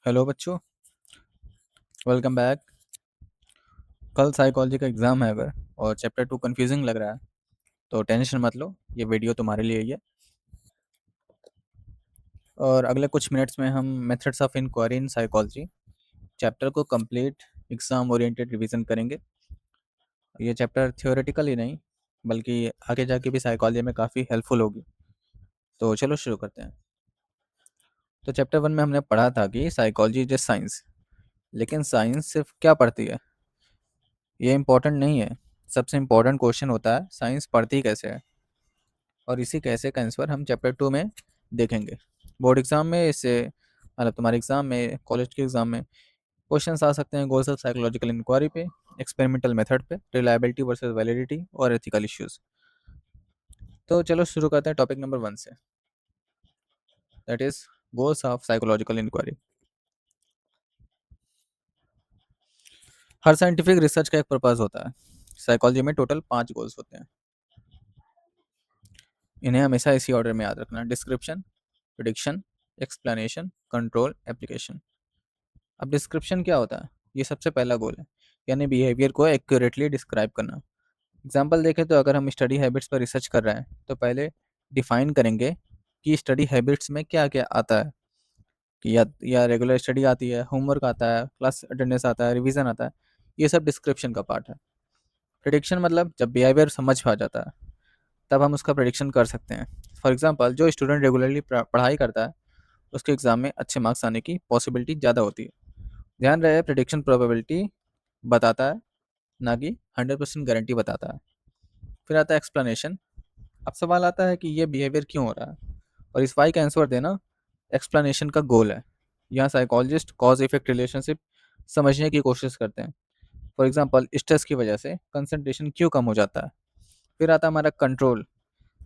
Hello बच्चों, welcome back. कल psychology का एग्ज़ाम है अगर और चैप्टर 2 कंफ्यूजिंग लग रहा है तो टेंशन मत लो, ये वीडियो तुम्हारे लिए ही है। और अगले कुछ मिनट्स में हम methods of inquiry in psychology chapter को कंप्लीट एग्ज़ाम ओरिएंटेड रिवीजन करेंगे। ये चैप्टर थ्योरेटिकल ही नहीं बल्कि आगे जाके भी साइकोलॉजी में काफ़ी हेल्पफुल होगी। तो चलो शुरू करते हैं। तो चैप्टर 1 में हमने पढ़ा था कि साइकोलॉजी इज ए साइंस, लेकिन साइंस सिर्फ क्या पढ़ती है ये इंपॉर्टेंट नहीं है। सबसे इम्पोर्टेंट क्वेश्चन होता है साइंस पढ़ती कैसे है, और इसी कैसे का आंसर हम चैप्टर 2 में देखेंगे। बोर्ड एग्जाम में इससे मतलब तुम्हारे एग्जाम में, कॉलेज के एग्जाम में क्वेश्चंस आ सकते हैं गोल्स ऑफ साइकोलॉजिकल इंक्वायरी पे, एक्सपेरिमेंटल मेथड पे, रिलायबिलिटी वर्सेस वैलिडिटी और एथिकल इश्यूज। तो चलो शुरू करते हैं टॉपिक नंबर 1 से, that is goals of psychological inquiry. हर साइंटिफिक रिसर्च का एक पर्पज होता है। साइकोलॉजी में टोटल 5 गोल्स होते हैं। इन्हें हमेशा इसी ऑर्डर में याद रखना: description, prediction, explanation, control, application. अब डिस्क्रिप्शन क्या होता है? ये सबसे पहला गोल है, यानी बिहेवियर को एक्यूरेटली डिस्क्राइब करना। एग्जाम्पल देखें तो अगर हम स्टडी हैबिट्स पर रिसर्च कर रहे हैं तो पहले डिफाइन करेंगे कि स्टडी हैबिट्स में क्या क्या आता है, कि या रेगुलर स्टडी आती है, होमवर्क आता है, क्लास अटेंडेंस आता है, रिवीजन आता है। ये सब डिस्क्रिप्शन का पार्ट है। प्रिडिक्शन मतलब जब बिहेवियर समझ में आ जाता है तब हम उसका प्रिडिक्शन कर सकते हैं। फॉर एग्जाम्पल, जो स्टूडेंट रेगुलरली पढ़ाई करता है उसके एग्जाम में अच्छे मार्क्स आने की पॉसिबिलिटी ज़्यादा होती है। ध्यान रहे, प्रिडिक्शन प्रोबेबिलिटी बताता है, ना कि 100% गारंटी बताता है। फिर आता है एक्सप्लेनेशन। अब सवाल आता है कि ये बिहेवियर क्यों हो रहा है, और इस वाई का आंसर देना एक्सप्लेनेशन का गोल है। यहाँ साइकोलॉजिस्ट कॉज इफेक्ट रिलेशनशिप समझने की कोशिश करते हैं। फॉर एग्जाम्पल, स्ट्रेस की वजह से कंसंट्रेशन क्यों कम हो जाता है। फिर आता है हमारा कंट्रोल।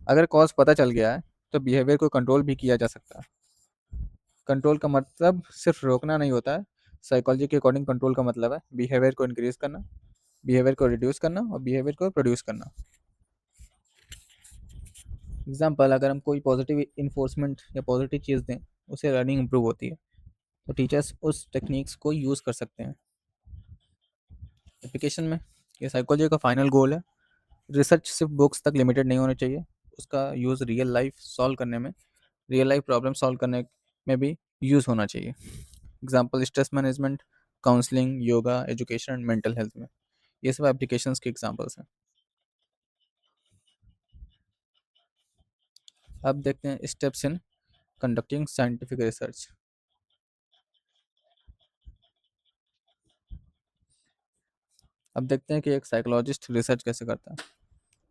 अगर कॉज पता चल गया है तो बिहेवियर को कंट्रोल भी किया जा सकता है। कंट्रोल का मतलब सिर्फ रोकना नहीं होता है। साइकोलॉजी के अकॉर्डिंग कंट्रोल का मतलब है बिहेवियर को इंक्रीज करना, बिहेवियर को रिड्यूस करना और बिहेवियर को प्रोड्यूस करना। एग्जाम्पल, अगर हम कोई पॉजिटिव इन्फोर्समेंट या पॉजिटिव चीज़ दें, उससे लर्निंग इंप्रूव होती है, तो टीचर्स उस टेक्निक्स को यूज़ कर सकते हैं। एप्लीकेशन में ये साइकोलॉजी का फाइनल गोल है। रिसर्च सिर्फ बुक्स तक लिमिटेड नहीं होना चाहिए, उसका यूज़ रियल लाइफ सॉल्व करने में, रियल लाइफ प्रॉब्लम सॉल्व करने में भी यूज़ होना चाहिए। Example, stress management, counselling, yoga, education and mental health में। ये सब एप्लीकेशंस के एग्जाम्पल्स हैं। अब देखते हैं steps in conducting scientific research. अब देखते हैं कि एक साइकोलॉजिस्ट रिसर्च कैसे करता है।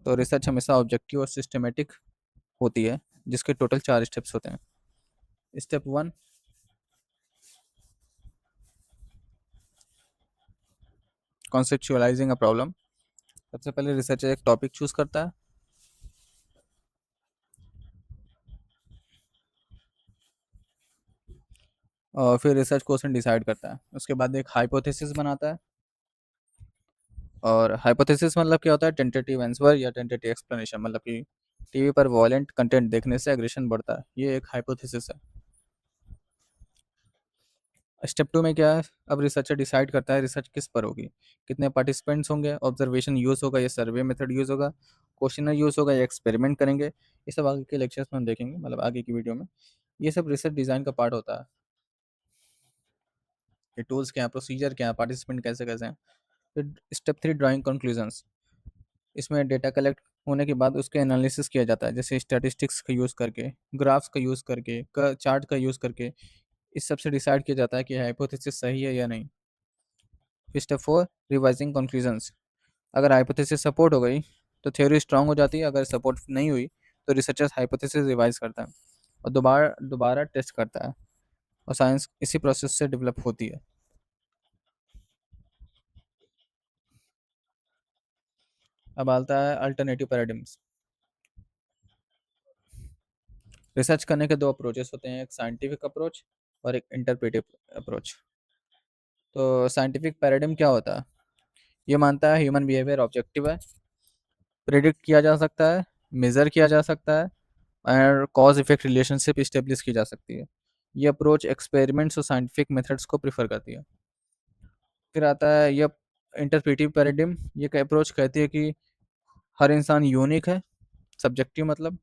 तो रिसर्च हमेशा ऑब्जेक्टिव और सिस्टमेटिक होती है, जिसके टोटल 4 स्टेप्स होते हैं। Step 1, conceptualising a problem. सबसे पहले रिसर्चर एक टॉपिक चूज करता है, और फिर रिसर्च क्वेश्चन डिसाइड करता है। उसके बाद एक हाइपोथेसिस बनाता है। और हाइपोथेसिस मतलब क्या होता है? टेंटेटिव आंसर या टेंटेटिव एक्सप्लेनेशन। मतलब कि टीवी पर वॉयलेंट कंटेंट देखने से एग्रेशन बढ़ता है, ये एक हाइपोथेसिस है। स्टेप 2 में क्या है? अब रिसर्चर डिसाइड करता है रिसर्च किस पर होगी, कितने पार्टिसिपेंट्स होंगे, ऑब्जर्वेशन यूज़ होगा या सर्वे मेथड यूज़ होगा, क्वेश्चनर यूज़ होगा या एक्सपेरिमेंट करेंगे। ये सब आगे के लेक्चर्स में हम देखेंगे, मतलब आगे की वीडियो में। ये सब रिसर्च डिज़ाइन का पार्ट होता है कि टूल्स क्या हैं, प्रोसीजर क्या है, पार्टिसिपेंट कैसे कैसे हैं। फिर स्टेप 3, ड्राइंग कंक्लूजन्स। इसमें डेटा कलेक्ट होने के बाद उसके एनालिसिस किया जाता है, जैसे स्टैटिस्टिक्स का यूज़ करके, ग्राफ्स का यूज़ करके, चार्ट का यूज़ करके। इस सब से डिसाइड किया जाता है कि हाइपोथेसिस सही है या नहीं। फिर स्टेप 4, रिवाइजिंग कंक्लूजन्स। अगर हाइपोथेसिस सपोर्ट हो गई तो थ्योरी स्ट्रांग हो जाती है, अगर सपोर्ट नहीं हुई तो रिसर्चर्स हाइपोथेसिस रिवाइज करता है और दोबारा दोबारा टेस्ट करता है। और साइंस इसी प्रोसेस से डेवलप होती है। अब आता है अल्टरनेटिव पैराडिम्स। रिसर्च करने के दो अप्रोचेस होते हैं, एक साइंटिफिक अप्रोच और एक इंटरप्रेटिव अप्रोच। तो साइंटिफिक पैराडिम क्या होता है? ये मानता है ह्यूमन बिहेवियर ऑब्जेक्टिव है, प्रिडिक्ट किया जा सकता है, मेज़र किया जा सकता है, और कॉज इफेक्ट रिलेशनशिप इस्टेब्लिश की जा सकती है। ये अप्रोच एक्सपेरिमेंट्स और साइंटिफिक मेथड्स को प्रेफर करती है। फिर आता है ये इंटरप्रेटिव पैराडिम। ये अप्रोच कहती है कि हर इंसान यूनिक है, सब्जेक्टिव मतलब,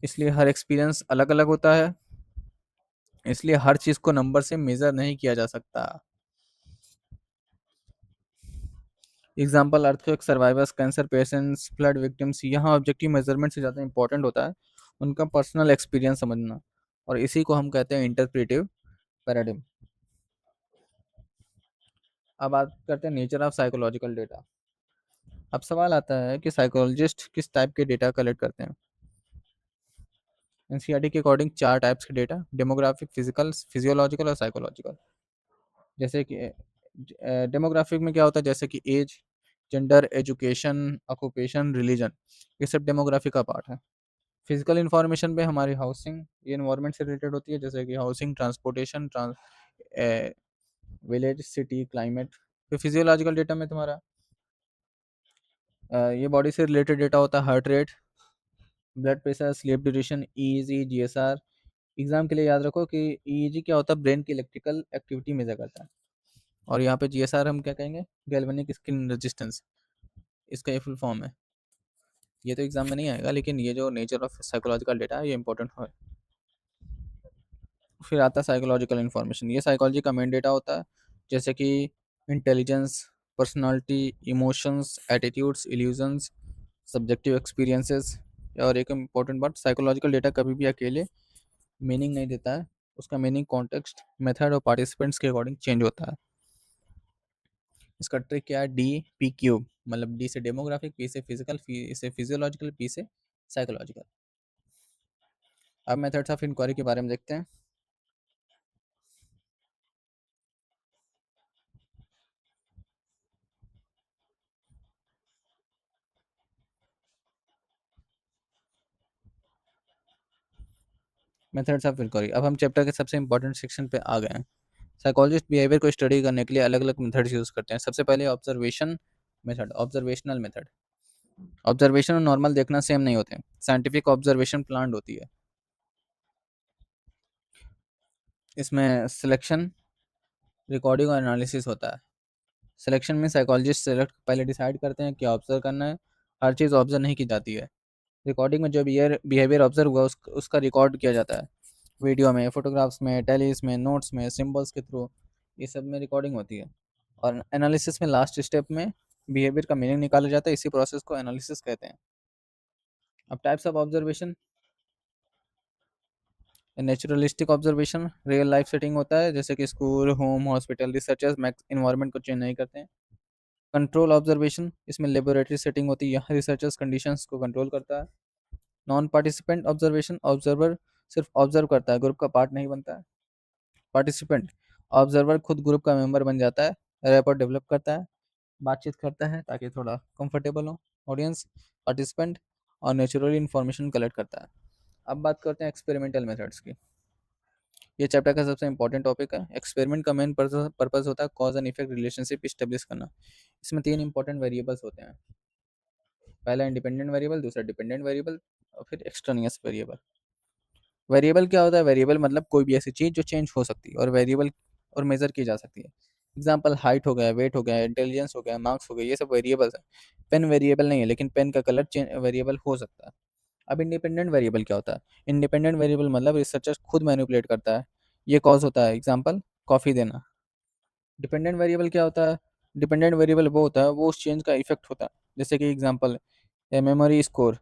इसलिए हर एक्सपीरियंस अलग अलग होता है, इसलिए हर चीज़ को नंबर से मेज़र नहीं किया जा सकता। Example earthquake survivors, cancer patients, flood victims, यहाँ ऑब्जेक्टिव मेजरमेंट से ज़्यादा इंपॉर्टेंट होता है उनका पर्सनल एक्सपीरियंस समझना, और इसी को हम कहते हैं इंटरप्रेटिव पैराडिम। अब बात करते हैं नेचर ऑफ साइकोलॉजिकल डेटा। अब सवाल आता है कि साइकोलॉजिस्ट किस टाइप के डेटा कलेक्ट करते हैं। एनसीईआरटी के अकॉर्डिंग 4 टाइप्स के डेटा: डेमोग्राफिक, फिजिकल, फिजियोलॉजिकल और साइकोलॉजिकल। जैसे कि डेमोग्राफिक में क्या होता है, जैसे कि age, gender, education, occupation, religion, ये सब डेमोग्राफी का पार्ट है। फिजिकल इन्फॉर्मेशन पे हमारी हाउसिंग, ये इन्वायरमेंट से रिलेटेड होती है, जैसे कि housing, transportation, village, city, climate. फिर फिजियोलॉजिकल डेटा में तुम्हारा ये बॉडी से रिलेटेड डेटा होता है: heart rate, blood pressure, sleep duration, EEG, GSR. Exam के लिए याद रखो कि ईईजी क्या होता है, ब्रेन की इलेक्ट्रिकल एक्टिविटी मेजर करता है, और यहाँ पे जीएसआर हम क्या कहेंगे, गैल्वेनिक स्किन रेजिस्टेंस, इसका ये फुल फॉर्म है। ये तो एग्जाम में नहीं आएगा, लेकिन ये जो नेचर ऑफ साइकोलॉजिकल डेटा है ये इंपॉर्टेंट है। फिर आता है साइकोलॉजिकल इन्फॉर्मेशन। ये साइकोलॉजी का मेन डेटा होता है, जैसे कि intelligence, personality, emotions, attitudes, illusions, subjective experiences. और एक इम्पॉर्टेंट बात, साइकोलॉजिकल डेटा कभी भी अकेले मीनिंग नहीं देता है, उसका मीनिंग कॉन्टेक्स्ट, मेथड और पार्टिसिपेंट्स के अकॉर्डिंग चेंज होता है। इसका ट्रिक क्या है, डी पी क्यूब, मतलब डी से डेमोग्राफिक, पी से फिजिकल, पी से फिजियोलॉजिकल, पी से साइकोलॉजिकल। अब मेथड्स ऑफ इंक्वायरी के बारे में देखते हैं। मेथड्स ऑफ इंक्वायरी, अब हम चैप्टर के सबसे इंपॉर्टेंट सेक्शन पे आ गए हैं। साइकोलॉजिस्ट बिहेवियर को स्टडी करने के लिए अलग अलग मेथड्स यूज़ करते हैं। सबसे पहले observation method, observational method. Observation और नॉर्मल देखना सेम नहीं होते, साइंटिफिक ऑब्जर्वेशन प्लान्ड होती है। इसमें सिलेक्शन, रिकॉर्डिंग और एनालिसिस होता है। सिलेक्शन में साइकोलॉजिस्ट सेलेक्ट पहले डिसाइड करते हैं क्या ऑब्जर्व करना है, हर चीज़ ऑब्जर्व नहीं की जाती है। रिकॉर्डिंग में जो बिहेवियर ऑब्जर्व हुआ उसका रिकॉर्ड किया जाता है, वीडियो में, फोटोग्राफ्स में, टेलीस में, नोट्स में, सिंबल्स के थ्रू, ये सब में रिकॉर्डिंग होती है। और एनालिसिस में लास्ट स्टेप में बिहेवियर का मीनिंग निकाला जाता है, इसी प्रोसेस को एनालिसिस कहते हैं। अब types of observation, naturalistic observation real life setting होता है, जैसे कि school, home, hospital. Researchers max environment को चेंज नहीं करते हैं। कंट्रोल ऑब्जर्वेशन, इसमें लेबोरेटरी सेटिंग होती है, यहाँ रिसर्चर्स कंडीशंस को कंट्रोल करता है। नॉन पार्टिसिपेंट ऑब्जर्वेशन, ऑब्जर्वर सिर्फ ऑब्जर्व करता है, ग्रुप का पार्ट नहीं बनता है। पार्टिसिपेंट, ऑब्जर्वर खुद ग्रुप का मेंबर बन जाता है, रैपर डेवलप करता है, बातचीत करता है ताकि थोड़ा कंफर्टेबल हो ऑडियंस। पार्टिसिपेंट और नेचुरली इन्फॉर्मेशन कलेक्ट करता है। अब बात करते हैं एक्सपेरिमेंटल मेथड्स की। ये चैप्टर का सबसे इंपॉर्टेंट टॉपिक है। एक्सपेरिमेंट का मेन पर्पस होता है cause and effect relationship establish करना। इसमें 3 इंपॉर्टेंट वेरिएबल्स होते हैं, पहला इंडिपेंडेंट वेरिएबल, दूसरा डिपेंडेंट वेरिएबल, और फिर एक्सट्रानियस वेरिएबल। वेरिएबल क्या होता है, वेरिएबल मतलब कोई भी ऐसी चीज़ जो चेंज हो सकती है, और वेरिएबल और मेजर की जा सकती है। एग्जाम्पल हाइट हो गया, वेट हो गया, इंटेलिजेंस हो गया, मार्क्स हो गए, ये सब वेरिएबल्स है। पेन वेरिएबल नहीं है, लेकिन पेन का कलर चेंज वेरिएबल हो सकता है। अब इंडिपेंडेंट वेरिएबल क्या होता है, इंडिपेंडेंट वेरिएबल मतलब रिसर्चर खुद मैनिपुलेट करता है, ये कॉज होता है, एग्जाम्पल कॉफ़ी देना। डिपेंडेंट वेरिएबल क्या होता है, डिपेंडेंट वेरिएबल वो होता है वो उस चेंज का इफेक्ट होता है, जैसे कि example memory score,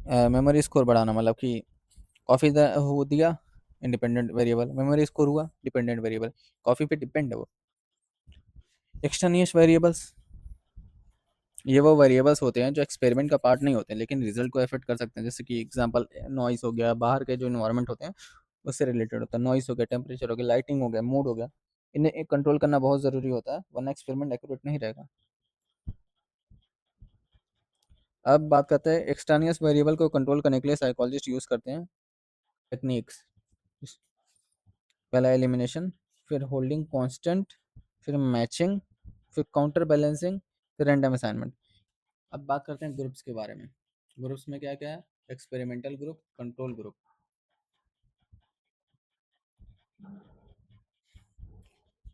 memory score बढ़ाना, मतलब कि कॉफ़ी हो दिया, इंडिपेंडेंट वेरिएबल, मेमोरी स्कोर हुआ, डिपेंडेंट वेरिएबल, कॉफ़ी पे डिपेंड है वो। एक्सट्रानियस वेरिएबल्स, ये वो वेरिएबल्स होते हैं जो एक्सपेरिमेंट का पार्ट नहीं होते लेकिन रिजल्ट को अफेक्ट कर सकते हैं, जैसे कि एग्जांपल नॉइस हो गया, बाहर के जो इन्वायरमेंट होते हैं उससे रिलेटेड होता है। नॉइस हो गया, टेम्परेचर हो गया, लाइटिंग हो गया, मूड हो गया, इन्हें कंट्रोल करना बहुत ज़रूरी होता है, वरना एक्सपेरिमेंट एक्यूरेट नहीं रहेगा। अब बात करते हैं एक्सट्रानियस वेरिएबल को कंट्रोल करने के लिए साइकोलॉजिस्ट यूज़ करते हैं टेक्निक्स। पहला एलिमिनेशन, फिर होल्डिंग कांस्टेंट, फिर मैचिंग, फिर काउंटर बैलेंसिंग, फिर रैंडम असाइनमेंट। अब बात करते हैं ग्रुप्स के बारे में। ग्रुप्स में क्या क्या है, experimental group, control group.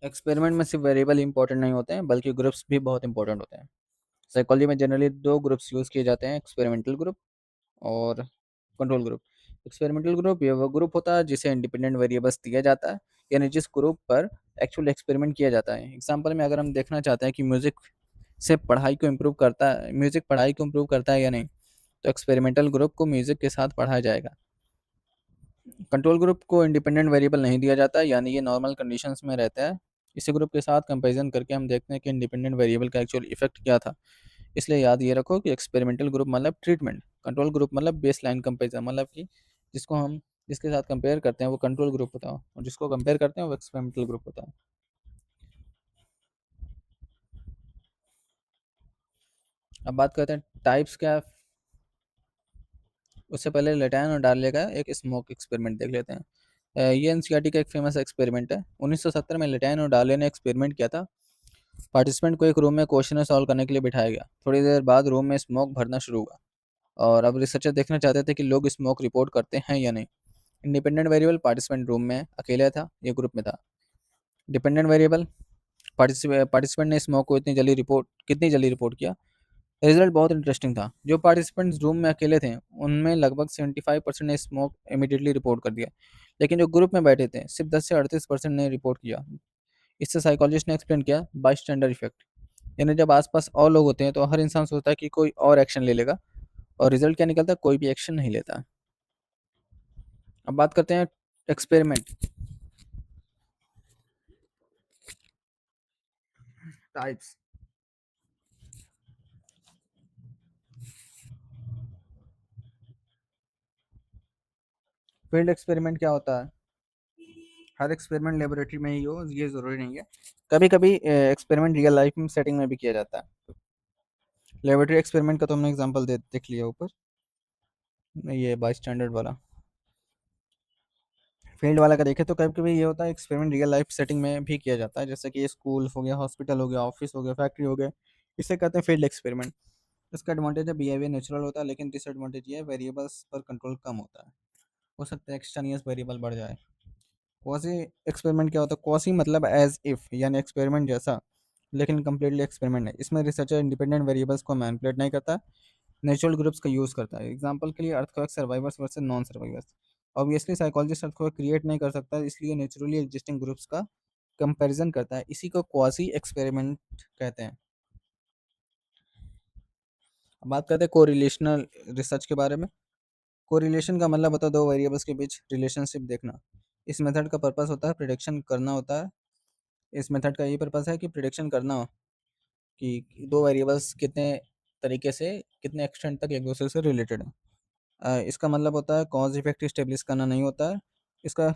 Experiment में सिर्फ वेरिएबल इंपॉर्टेंट नहीं होते हैं बल्कि ग्रुप्स भी बहुत इंपॉर्टेंट होते हैं। साइकोलॉजी में जनरली दो ग्रुप्स यूज़ किए जाते हैं, एक्सपेरिमेंटल ग्रुप और कंट्रोल ग्रुप। एक्सपेरिमेंटल ग्रुप ये वो ग्रुप होता है जिसे इंडिपेंडेंट वेरिएबल्स दिया जाता है, यानी जिस ग्रुप पर एक्चुअल एक्सपेरिमेंट किया जाता है। एग्जांपल में अगर हम देखना चाहते हैं कि म्यूजिक पढ़ाई को इम्प्रूव करता है या नहीं, तो एक्सपेरिमेंटल ग्रुप को म्यूजिक के साथ पढ़ाया जाएगा। कंट्रोल ग्रुप को इंडिपेंडेंट वेरिएबल नहीं दिया जाता, यानी ये नॉर्मल कंडीशंस में रहता है। इसी ग्रुप के साथ कंपैरिजन करके हम देखते हैं कि इंडिपेंडेंट वेरिएबल का एक्चुअल इफेक्ट क्या था। इसलिए याद ये रखो कि एक्सपेरिमेंटल ग्रुप मतलब ट्रीटमेंट, कंट्रोल ग्रुप मतलब बेस लाइन कंपेरिजन, मतलब कि जिसको हम जिसके साथ कंपेयर करते हैं वो कंट्रोल ग्रुप होता है और जिसको कंपेयर करते हैं वो एक्सपेरिमेंटल ग्रुप होता है। अब बात करते हैं टाइप्स क्या। उससे पहले लेटैन और डार्ले का एक स्मोक एक्सपेरिमेंट देख लेते हैं। ये एनसीईआरटी का एक फेमस एक्सपेरिमेंट है। 1970 में लेटैन और डार्ले ने एक्सपेरिमेंट किया था। पार्टिसिपेंट को एक रूम में क्वेश्चन सॉल्व करने के लिए बिठाया गया। थोड़ी देर बाद रूम में स्मोक भरना शुरू हुआ और अब रिसर्चर देखना चाहते थे कि लोग स्मोक रिपोर्ट करते हैं या नहीं। इंडिपेंडेंट वेरिएबल, पार्टिसिपेंट रूम में अकेले था, ये ग्रुप में था। डिपेंडेंट वेरिएबल, पार्टिसिपेंट ने स्मोक को कितनी जल्दी रिपोर्ट किया। रिजल्ट बहुत इंटरेस्टिंग था। जो पार्टिसिपेंट्स रूम में अकेले थे उनमें लगभग 75% ने स्मोक इमीडिएटली रिपोर्ट कर दिया, लेकिन जो ग्रुप में बैठे थे सिर्फ 10 से 38% ने रिपोर्ट किया। इससे साइकोलॉजिस्ट ने एक्सप्लेन किया बाई स्टैंडर्ड इफेक्ट, यानी जब आसपास और लोग होते हैं तो हर इंसान सोचता है कि कोई और एक्शन ले लेगा, और रिजल्ट क्या निकलता है, कोई भी एक्शन नहीं लेता। अब बात करते हैं एक्सपेरिमेंट टाइप्स। फील्ड एक्सपेरिमेंट क्या होता है? हर एक्सपेरिमेंट लेबोरेटरी में ही हो ये ज़रूरी नहीं है। कभी कभी एक्सपेरिमेंट रियल लाइफ में सेटिंग में भी किया जाता है। लेबोरेटरी एक्सपेरिमेंट का तो हमने एग्जांपल देख लिया ऊपर, ये बाई स्टैंडर्ड वाला। फील्ड वाला का देखें तो कभी कभी ये होता है एक्सपेरिमेंट रियल लाइफ सेटिंग में भी किया जाता है, जैसे कि स्कूल हो गया, हॉस्पिटल हो गया, ऑफिस हो गया, फैक्ट्री हो गया। इसे कहते हैं फील्ड एक्सपेरिमेंट। इसका एडवांटेज है बिहेवियर नेचुरल होता है, लेकिन डिसएडवांटेज ये है वेरिएबल्स पर कंट्रोल कम होता है। हो सकता है एक्सट्रानियस वेरिएबल बढ़ जाए। क्वासी एक्सपेरिमेंट क्या होता है? क्वासी मतलब एज इफ, यानी एक्सपेरिमेंट जैसा लेकिन कम्प्लीटली एक्सपेरिमेंट है। इसमें रिसर्चर इंडिपेंडेंट वेरिएबल्स को मैनिपुलेट नहीं करता, नेचुरल ग्रुप्स का यूज़ करता है। एग्जांपल के लिए earthquake survivors versus non survivors. Obviously psychologist earthquake create नहीं कर सकता, इसलिए नेचुरली एग्जिस्टिंग ग्रुप्स का कंपैरिजन करता है। इसी को क्वासी एक्सपेरिमेंट कहते हैं। अब बात करते हैं कोरिलेशनल रिसर्च के बारे में। कोरिलेशन का मतलब होता है दो वेरिएबल्स के बीच रिलेशनशिप देखना। इस मेथड का पर्पस होता है प्रिडिक्शन करना होता है। इस मेथड का ये पर्पस है कि प्रिडिक्शन करना हो कि दो वेरिएबल्स कितने तरीके से, कितने एक्सटेंट तक एक दूसरे से रिलेटेड है। इसका मतलब होता है कॉज इफेक्ट इस्टेब्लिश करना नहीं होता है। इसका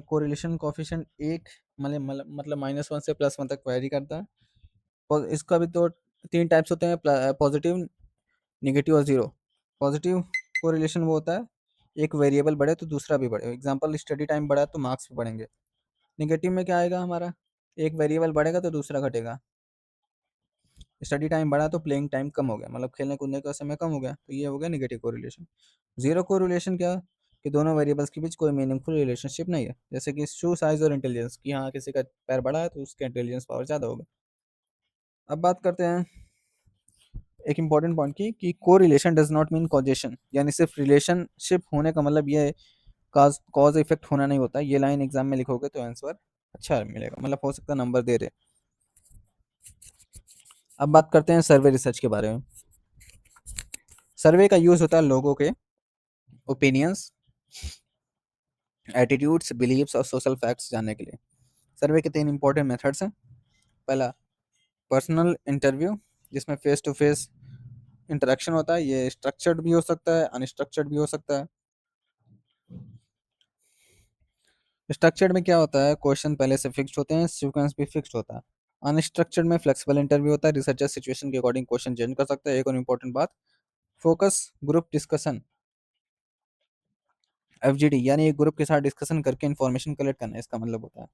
कोरिलेशन कोफिशिएंट एक मतलब -1 से +1 तक वैरी करता है। और इसका भी तो तीन टाइप्स होते हैं, पॉजिटिव, नेगेटिव और ज़ीरो। पॉजिटिव कोरिलेशन वो होता है एक वेरिएबल बढ़े तो दूसरा भी बढ़े। एग्जांपल स्टडी टाइम बढ़ा तो मार्क्स भी बढ़ेंगे। नेगेटिव में क्या आएगा हमारा, एक वेरिएबल बढ़ेगा तो दूसरा घटेगा। स्टडी टाइम बढ़ा तो प्लेइंग टाइम कम हो गया, मतलब खेलने कूदने का समय कम हो गया, तो ये हो गया नेगेटिव कोरिलेशन। जीरो कोरिलेशन क्या, कि दोनों वेरिएबल्स के बीच कोई मीनिंगफुल रिलेशनशिप नहीं है, जैसे कि शू साइज और इंटेलिजेंस, कि हाँ किसी का पैर बड़ा है तो उसका इंटेलिजेंस पावर ज़्यादा होगा। अब बात करते हैं एक इंपॉर्टेंट पॉइंट की, कि correlation does not mean causation, यानी सिर्फ रिलेशनशिप होने का मतलब ये कॉज कॉज इफेक्ट होना नहीं होता। ये लाइन एग्जाम में लिखोगे तो आंसर अच्छा मिलेगा, मतलब हो सकता है नंबर दे दे। अब बात करते हैं सर्वे रिसर्च के बारे में। सर्वे का यूज़ होता है लोगों के ओपिनियंस, एटीट्यूड्स, बिलीव्स और सोशल फैक्ट्स जानने के लिए। सर्वे के तीन इंपॉर्टेंट मेथड्स हैं। पहला, पर्सनल इंटरव्यू, जिसमें फेस टू फेस इंटरेक्शन होता है। ये स्ट्रक्चर्ड भी हो सकता है, अनस्ट्रक्चर्ड भी हो सकता है। स्ट्रक्चर्ड में क्या होता है, क्वेश्चन पहले से फिक्स्ड होते हैं, सीक्वेंस भी फिक्स्ड होता है। अनस्ट्रक्चर्ड में फ्लेक्सिबल इंटरव्यू होता है, रिसर्चर सिचुएशन के अकॉर्डिंग क्वेश्चन चेंज कर सकता है। एक और इम्पोर्टेंट बात, फोकस ग्रुप डिस्कशन, एफजीडी, यानी एक ग्रुप के साथ डिस्कशन करके इन्फॉर्मेशन कलेक्ट करना, इसका मतलब होता है।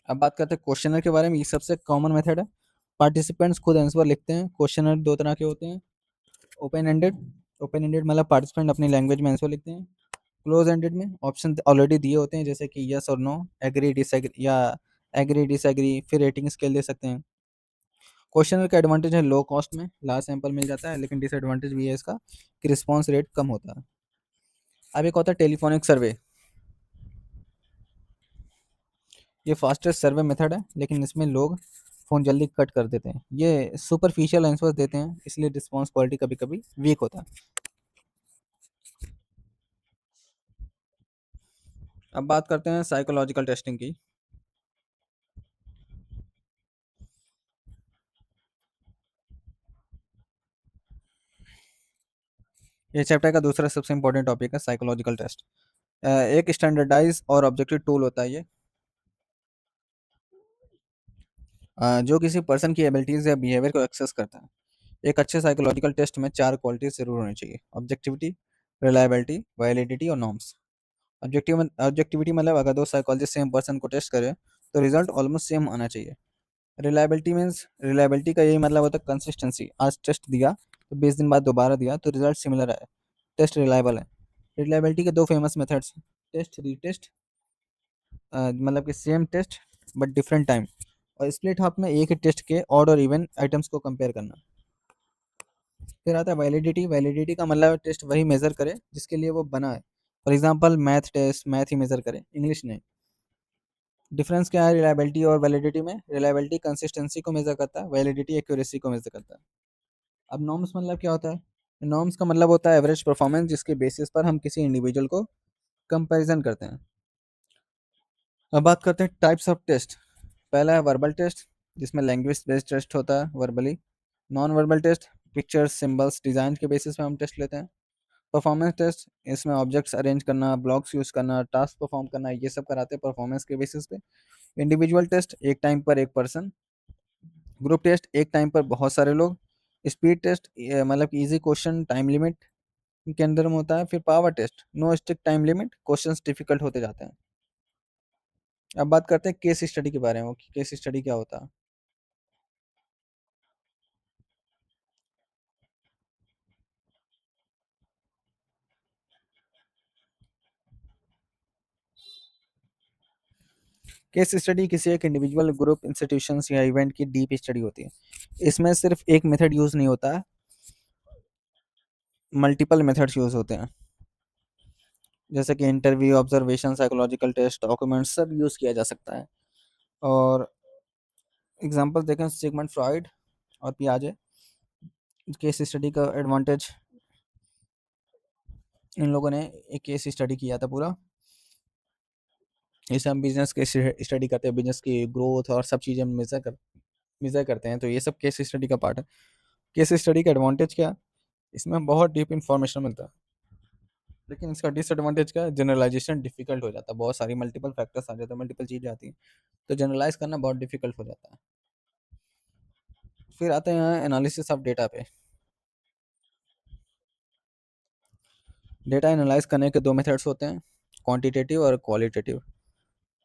अब बात करते हैं क्वेश्चनर के बारे में। ये सबसे कॉमन मेथड है। पार्टिसिपेंट्स खुद आंसर लिखते हैं। क्वेश्चनर दो तरह के होते हैं, ओपन एंडेड, ओपन एंडेड मतलब पार्टिसिपेंट अपनी लैंग्वेज में आंसर लिखते हैं। क्लोज एंडेड में ऑप्शन ऑलरेडी दिए होते हैं, जैसे कि यस और नो, एग्री डिसएग्री या एग्री डिसएग्री, फिर रेटिंग स्केल दे सकते हैं। क्वेश्चनर का एडवांटेज है लो कॉस्ट में लार्ज सैंपल मिल जाता है, लेकिन डिसएडवांटेज भी है इसका कि रिस्पॉन्स रेट कम होता है। अब एक होता है टेलीफोनिक सर्वे। ये फास्टेस्ट सर्वे मेथड है, लेकिन इसमें लोग फ़ोन जल्दी कट कर देते हैं। ये सुपरफिशियल आंसर्स देते हैं, इसलिए रिस्पॉन्स क्वालिटी कभी कभी वीक होता है। अब बात करते हैं साइकोलॉजिकल टेस्टिंग की। ये चैप्टर का दूसरा सबसे इंपॉर्टेंट टॉपिक है साइकोलॉजिकल टेस्ट। एक स्टैंडर्डाइज और ऑब्जेक्टिव टूल होता है ये, जो किसी पर्सन की एबिलिटीज़ या बिहेवियर को एक्सेस करता है। एक अच्छे साइकोलॉजिकल टेस्ट में 4 क्वालिटीज़ ज़रूर होनी चाहिए: ऑब्जेक्टिविटी, रिलायबिलिटी, वैलिडिटी और नॉर्म्स। ऑब्जेक्टिविटी मतलब अगर 2 साइकोलॉजिस्ट सेम पर्सन को टेस्ट करें, तो रिजल्ट ऑलमोस्ट सेम आना चाहिए। रिलायबिलिटी मीन्स, रिलायबिलिटी का यही मतलब होता है कंसिस्टेंसी। आज टेस्ट दिया, तो 20 दिन बाद दोबारा दिया, तो रिजल्ट सिमिलर है, टेस्ट रिलायबल है। रिलायबिलिटी के 2 फेमस मेथड्स हैं, टेस्ट रीटेस्ट, मतलब कि same test but different time, और स्प्लिट हाफ में एक ही टेस्ट के ऑड और इवन आइटम्स को कंपेयर करना। फिर आता है वैलिडिटी। वैलिडिटी का मतलब टेस्ट वही मेजर करे जिसके लिए वो बना है। For example math test math ही मेजर करे, इंग्लिश नहीं। डिफरेंस क्या है रिलायबिलिटी और वैलिडिटी में? रिलायबिलिटी कंसिस्टेंसी को मेजर करता है, वैलिडिटी एक्यूरेसी को मेजर करता है। अब नॉर्म्स मतलब क्या होता है? नॉर्म्स का मतलब होता है एवरेज परफॉर्मेंस, जिसके बेसिस पर हम किसी इंडिविजुअल को कंपैरिजन करते हैं। अब बात करते हैं टाइप्स ऑफ टेस्ट। पहला है वर्बल टेस्ट, जिसमें लैंग्वेज बेस्ड टेस्ट होता है verbally. Non verbal test, pictures symbols design के बेसिस पे हम टेस्ट लेते हैं। परफॉर्मेंस टेस्ट, इसमें ऑब्जेक्ट्स अरेंज करना, ब्लॉक्स यूज़ करना, टास्क परफॉर्म करना, ये सब कराते हैं परफॉर्मेंस के बेसिस पे। इंडिविजुअल टेस्ट, एक टाइम पर एक पर्सन। ग्रुप टेस्ट, एक टाइम पर बहुत सारे लोग। स्पीड टेस्ट, मतलब कि इजी क्वेश्चन टाइम लिमिट के अंदर में होता है। फिर power test, no strict time limit, questions difficult होते जाते हैं। अब बात करते हैं केस स्टडी के बारे में कि केस स्टडी क्या होता है। केस स्टडी किसी एक इंडिविजुअल, ग्रुप, इंस्टीट्यूशंस या इवेंट की डीप स्टडी होती है। इसमें सिर्फ एक मेथड यूज़ नहीं होता है, मल्टीपल मेथड्स यूज़ होते हैं, जैसे कि interview, observation, psychological test, documents, सब यूज़ किया जा सकता है। और एग्जांपल देखें, सिगमंड फ्रॉइड और पियाजे। केस स्टडी का एडवांटेज, इन लोगों ने एक केस स्टडी किया था पूरा। जैसे हम बिजनेस के स्टडी करते हैं, बिजनेस की ग्रोथ और सब चीज़ें मेजर करते हैं, तो ये सब केस स्टडी का पार्ट है। केस स्टडी का एडवांटेज क्या है? इसमें बहुत डीप इंफॉर्मेशन मिलता है, लेकिन इसका डिसएडवांटेज क्या है? जनरलाइजेशन डिफिकल्ट हो जाता है, बहुत सारी मल्टीपल फैक्टर्स आ जाते हैं, मल्टीपल चीज़ें आती हैं, तो जनरलाइज करना बहुत डिफिकल्ट हो जाता है। फिर आते हैं एनालिसिस ऑफ डेटा पे। डेटा एनालाइज करने के 2 मेथड्स होते हैं, क्वांटिटेटिव और qualitative.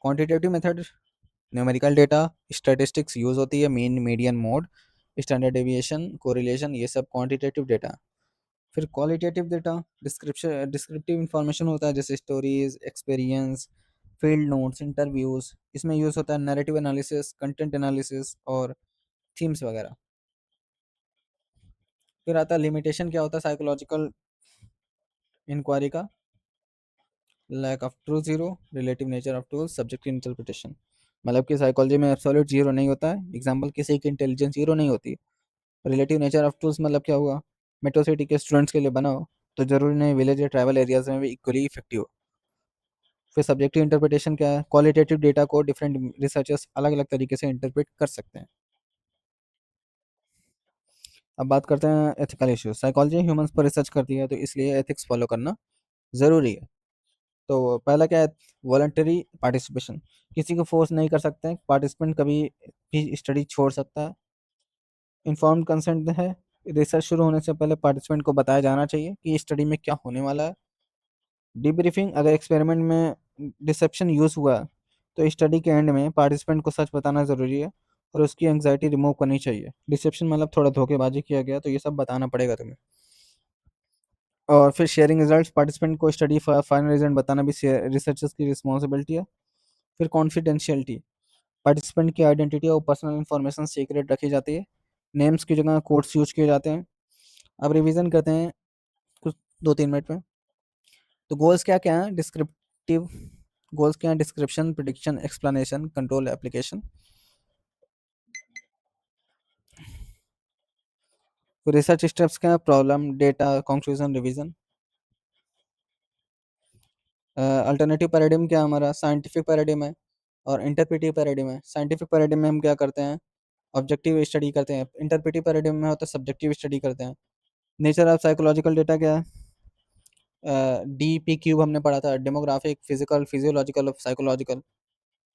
Quantitative method, numerical data, statistics use होती है, mean, median, mode, standard deviation, correlation, ये सब क्वांटिटेटिव डेटा। फिर क्वालिटेटिव डेटा, डिस्क्रिप्टिव इंफॉर्मेशन होता है, जैसे stories, experience, field notes, interviews. इसमें यूज़ होता है नैरेटिव एनालिसिस, कंटेंट एनालिसिस और थीम्स वगैरह। फिर आता है लिमिटेशन, क्या होता है साइकोलॉजिकल इंक्वायरी का? Lack of true zero, relative nature of tools, subjective interpretation. मतलब कि साइकोलॉजी में एब्सोल्यूट जीरो नहीं होता है, एग्जाम्पल किसी की इंटेलिजेंस जीरो नहीं होती। रिलेटिव नेचर ऑफ टूल्स मतलब क्या हुआ? मेट्रो सिटी के स्टूडेंट्स के लिए बनाओ, तो जरूरी नहीं विलेज या ट्राइबल एरियाज में भी इक्वली इफेक्टिव हो। फिर सब्जेक्टिव इंटरप्रिटेशन क्या है? क्वालिटेटिव डेटा को डिफरेंट रिसर्चर्स अलग अलग तरीके से इंटरप्रेट कर सकते हैं। अब बात करते हैं एथिकल इश्यूज। साइकोलॉजी ह्यूमंस पर रिसर्च करती है, तो इसलिए एथिक्स फॉलो करना ज़रूरी है। तो पहला क्या है? वॉलंटरी पार्टिसिपेशन, किसी को फोर्स नहीं कर सकते, पार्टिसिपेंट कभी भी स्टडी छोड़ सकता है। इन्फॉर्म्ड कंसेंट है, रिसर्च शुरू होने से पहले पार्टिसिपेंट को बताया जाना चाहिए कि स्टडी में क्या होने वाला है। डिब्रीफिंग, अगर एक्सपेरिमेंट में डिसेप्शन यूज़ हुआ, तो स्टडी के एंड में पार्टिसिपेंट को सच बताना ज़रूरी है और उसकी एंग्जाइटी रिमूव करनी चाहिए। डिसेप्शन मतलब थोड़ा धोखेबाजी किया गया, तो ये सब बताना पड़ेगा तुम्हें। और फिर शेयरिंग रिजल्ट्स, पार्टिसिपेंट को स्टडी फाइनल रिजल्ट बताना भी रिसर्चर्स की रिस्पॉन्सिबिलिटी है। फिर कॉन्फिडेंशियलिटी, पार्टिसिपेंट की आइडेंटिटी और पर्सनल इंफॉर्मेशन सीक्रेट रखी जाती है। नेम्स की जगह कोड्स यूज किए जाते हैं। अब रिवीजन करते हैं कुछ 2-3 मिनट में। तो गोल्स क्या क्या हैं? डिस्क्रिप्टिव गोल्स क्या हैं? Description, prediction, explanation, control, application. Research steps क्या है? Problem, data, conclusion, revision. Alternative paradigm क्या है? हमारा साइंटिफिक पैराडिम है और इंटरप्रेटिव पैराडिम है। साइंटिफिक पैराडिम में हम क्या करते हैं? ऑब्जेक्टिव स्टडी करते हैं। इंटरप्रेटिव पैराडिम में होता है सब्जेक्टिव स्टडी करते हैं। नेचर ऑफ साइकोलॉजिकल डेटा क्या है? डी पी क्यूब हमने पढ़ा था, demographic, physical, physiological, psychological.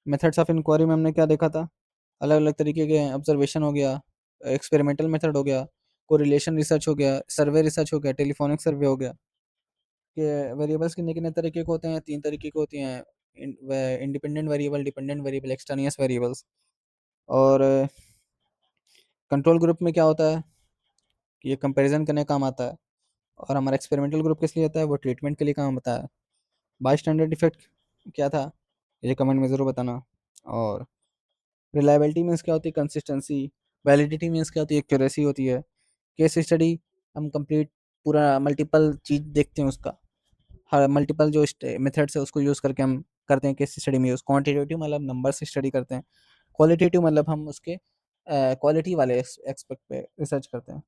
Methods of inquiry में हमने क्या देखा था? अलग अलग तरीके के ऑब्जर्वेशन हो गया, एक्सपेरिमेंटल मेथड हो गया, कोरिलेशन रिसर्च हो गया, सर्वे रिसर्च हो गया, टेलीफोनिक सर्वे हो गया। कि वेरिएबल्स कितने कितने तरीके के होते हैं? 3 तरीके के होती हैं। Independent variable, dependent variable, extraneous variables. और कंट्रोल ग्रुप में क्या होता है कि ये कंपैरिजन करने का काम आता है। और हमारा एक्सपेरिमेंटल ग्रुप किस लिए होता है? वो ट्रीटमेंट के लिए काम आता है। बाई स्टैंडर्ड इफेक्ट क्या था? ये कमेंट में ज़रूर बताना। और रिलायबिलिटी मीन्स क्या होती है? कंसिस्टेंसी। वैलिडिटी मीन्स क्या होती है? एक्यूरेसी होती है। केस स्टडी, हम कंप्लीट पूरा मल्टीपल चीज़ देखते हैं उसका, हर मल्टीपल जो मेथड्स है उसको यूज़ करके हम करते हैं केस स्टडी में यूज़। क्वांटिटेटिव मतलब नंबर से स्टडी करते हैं। क्वालिटेटिव मतलब हम उसके क्वालिटी वाले एक्सपेक्ट पे रिसर्च करते हैं।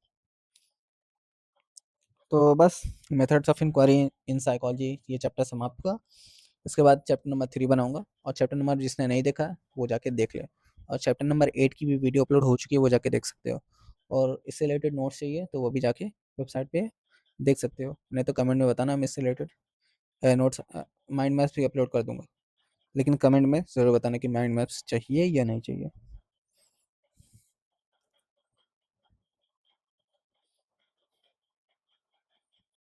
तो बस methods of inquiry in psychology ये चैप्टर समाप्त हुआ। इसके बाद चैप्टर नंबर 3 बनाऊंगा, और चैप्टर नंबर जिसने नहीं देखा वो जाके देख ले। और चैप्टर नंबर 8 की भी वीडियो अपलोड हो चुकी है, वो जाके देख सकते हो। और इससे रिलेटेड नोट्स चाहिए तो वो भी जाके वेबसाइट पे देख सकते हो, नहीं तो कमेंट में बताना, मैं इससे रिलेटेड नोट्स माइंड मैप्स भी अपलोड कर दूंगा। लेकिन कमेंट में ज़रूर बताना कि माइंड मैप्स चाहिए या नहीं चाहिए।